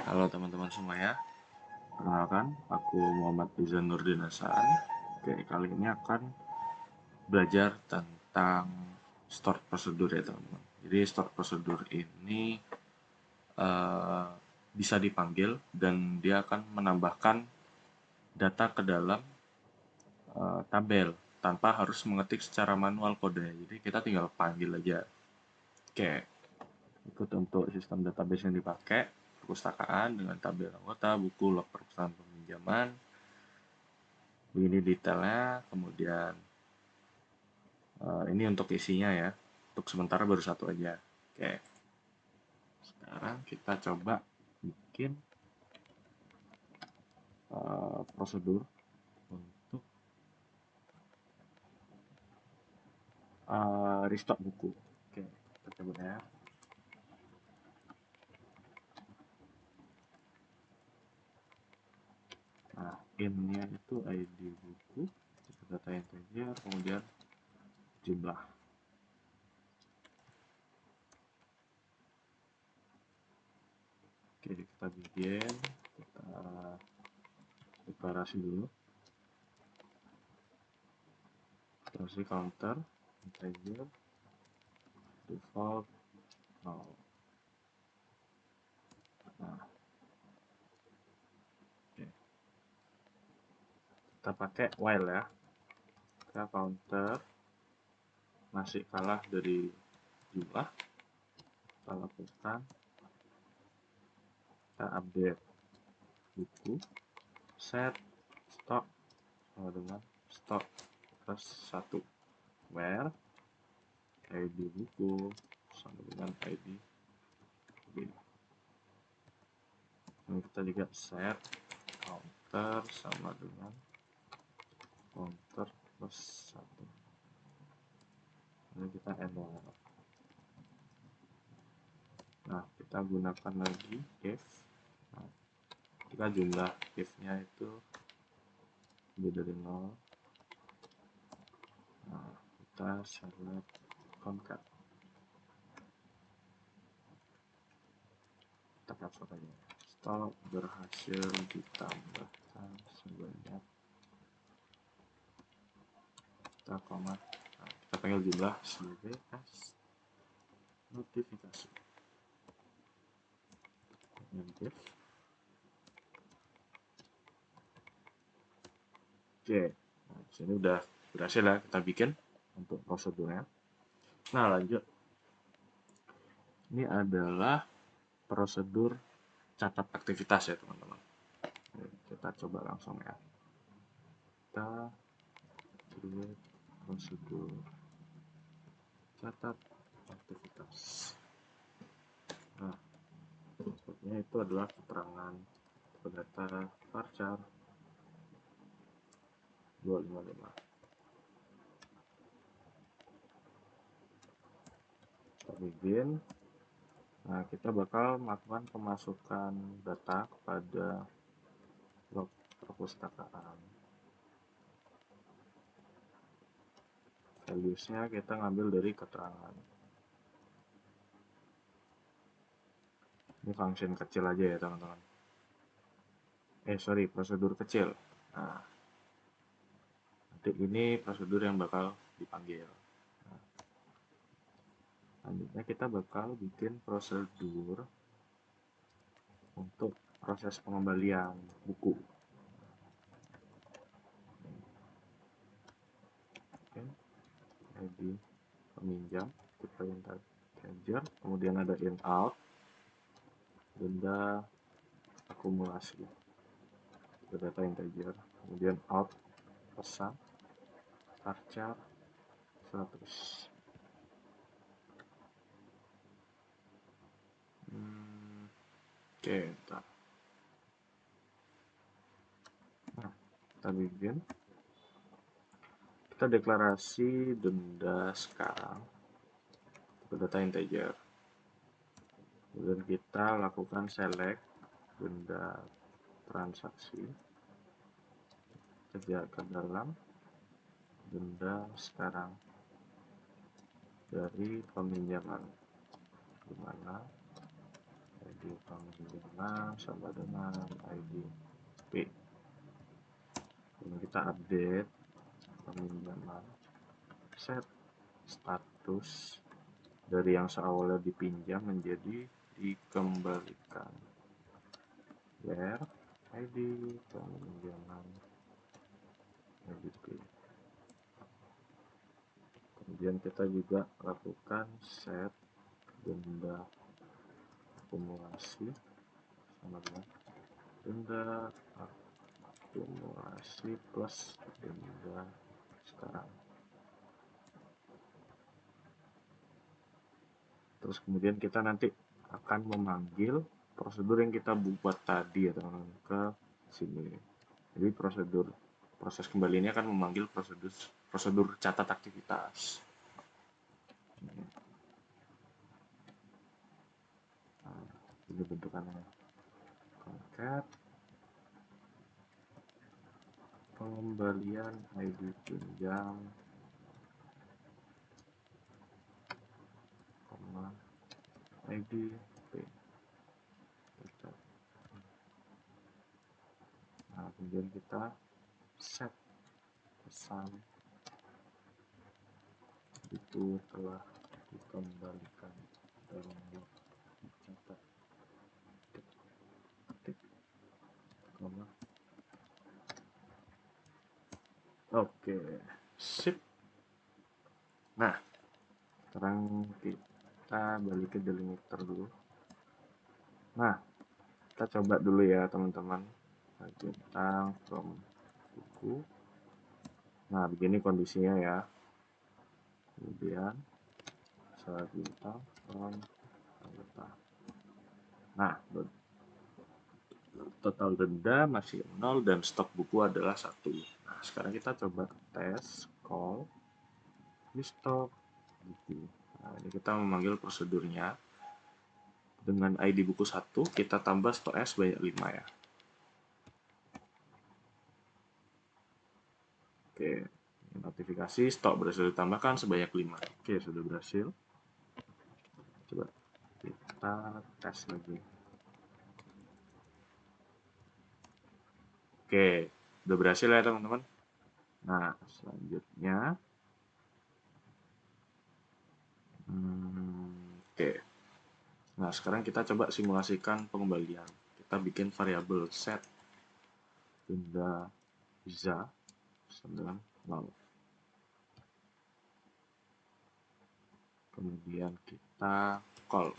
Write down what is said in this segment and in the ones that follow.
Halo teman-teman semua ya, perkenalkan aku Muhammad Rizal Nurdin Hasan. Oke, kali ini akan belajar tentang stored prosedur ya teman-teman. Jadi stored prosedur ini eh, bisa dipanggil dan dia akan menambahkan data ke dalam tabel tanpa harus mengetik secara manual kode. Jadi kita tinggal panggil aja. Oke, ikut untuk sistem database yang dipakai, perpustakaan dengan tabel anggota, buku, log perpustakaan peminjaman. Begini detailnya, kemudian ini untuk isinya ya. Untuk sementara baru satu aja. Oke, sekarang kita coba bikin prosedur untuk restock buku. Oke, kita coba ya. Nah, in-nya itu ID buku, data integer, kemudian jumlah. Oke, kita bikin, kita deklarasi dulu. Deklarasi counter, integer, default, null. Nah, oke. Kita pakai while ya. Kita counter masih kalah dari jumlah, kita lakukan, kita update buku, set stock sama dengan stock plus 1, where ID buku sama dengan ID buku. Ini kita juga set counter sama dengan counter plus 1. Ini kita enable. Nah, kita gunakan lagi if. Nah, kita jumlah if-nya itu lebih dari 0. Nah, kita select concat. Kita capture aja. Stok berhasil ditambahkan sebanyak, kita koma. Nah, kita panggil jumlah sebagai as notifikasi. If. Oke, nah, sini udah berhasil ya kita bikin untuk prosedurnya. Nah, lanjut. Ini adalah prosedur catat aktivitas ya teman-teman. Kita coba langsung ya. Kita create prosedur catat aktivitas. Nah, sepertinya itu adalah keterangan data varchar 255. Kita begin. Nah, kita bakal melakukan pemasukan data kepada log perpustakaan. Values-nya kita ngambil dari keterangan. Ini function kecil aja ya teman-teman. Prosedur kecil. Nah, nanti ini prosedur yang bakal dipanggil. Nah, selanjutnya kita bakal bikin prosedur untuk proses pengembalian buku. Oke, ID peminjam, kita integer, kemudian ada in out, denda akumulasi, data integer, kemudian out pesan varchar 100. Oke, bentar. Nah, kita bikin, kita deklarasi denda sekarang ke data integer, kemudian kita lakukan select denda transaksi, kerja ke dalam denda sekarang dari peminjaman, di mana ID peminjaman sama dengan ID P. Ini kita update peminjaman, set status dari yang seawalnya dipinjam menjadi dikembalikan. Where ID peminjaman ID. Kemudian kita juga lakukan set denda akumulasi sama dengan denda akumulasi plus denda sekarang. Terus kemudian kita nanti akan memanggil prosedur yang kita buat tadi ya teman-teman ke sini. Jadi proses kembali ini akan memanggil prosedur catat aktivitas. Nah, ini bentukannya. Concat pengembalian ID pinjam ID P. Nah, kemudian kita set pesan itu telah dikembalikan dalam dicatat koma. Oke, sip. Nah, sekarang kita balik ke delimiter dulu. Nah, kita coba dulu ya teman-teman, tentang from buku. Nah, begini kondisinya ya. Kemudian saat bintang from anggota. Nah, total denda masih 0 dan stok buku adalah 1. Nah, sekarang kita coba tes call di stok buku. Nah, ini kita memanggil prosedurnya. Dengan ID buku 1, kita tambah stok S banyak 5 ya. Oke, notifikasi stok berhasil ditambahkan sebanyak 5. Oke, sudah berhasil. Coba kita tes lagi. Oke, udah berhasil ya teman-teman. Nah, selanjutnya oke. Nah, sekarang kita coba simulasikan pengembalian. Kita bikin variabel set denda za dengan 0. Kemudian kita call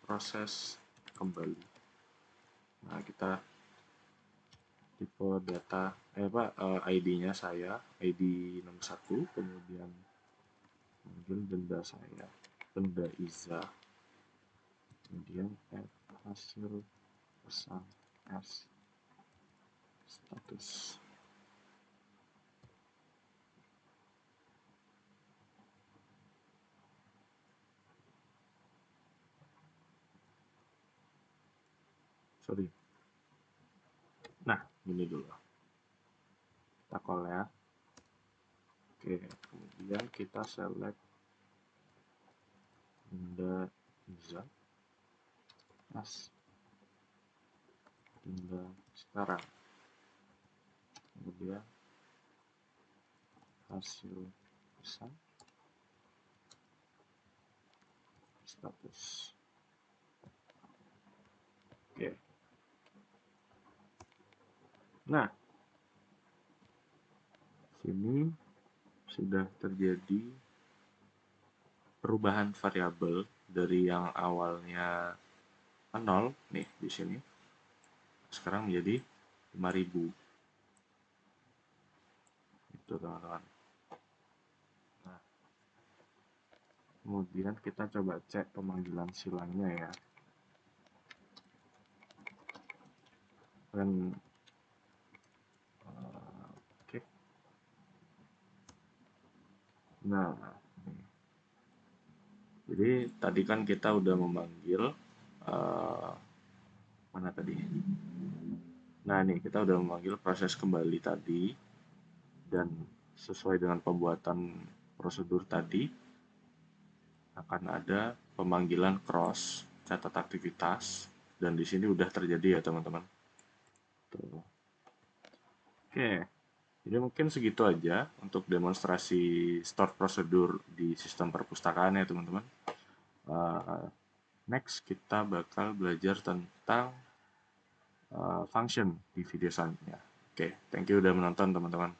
proses kembali. Nah, kita tipe data ID-nya saya ID nomor 1, kemudian mungkin denda saya denda iza, kemudian add hasil pesan S status. Sorry. Nah, ini dulu kita call ya. Oke, kemudian kita select denda iza as denda sekarang, kemudian hasil pesan status. Oke. Nah, sini sudah terjadi perubahan variabel dari yang awalnya 0 nih di sini sekarang menjadi 5000. Itu teman-teman. Nah, kemudian kita coba cek pemanggilan silangnya ya. Dan oke. Nah, jadi tadi kan kita udah memanggil mana tadi? Nah, nih kita udah memanggil proses kembali tadi, dan sesuai dengan pembuatan prosedur tadi akan ada pemanggilan cross catat aktivitas dan di sini udah terjadi ya teman-teman. Tuh. Oke, jadi mungkin segitu aja untuk demonstrasi store prosedur di sistem perpustakaan ya teman-teman. Uh, Next kita bakal belajar tentang function di video selanjutnya. Oke, thank you udah menonton teman-teman.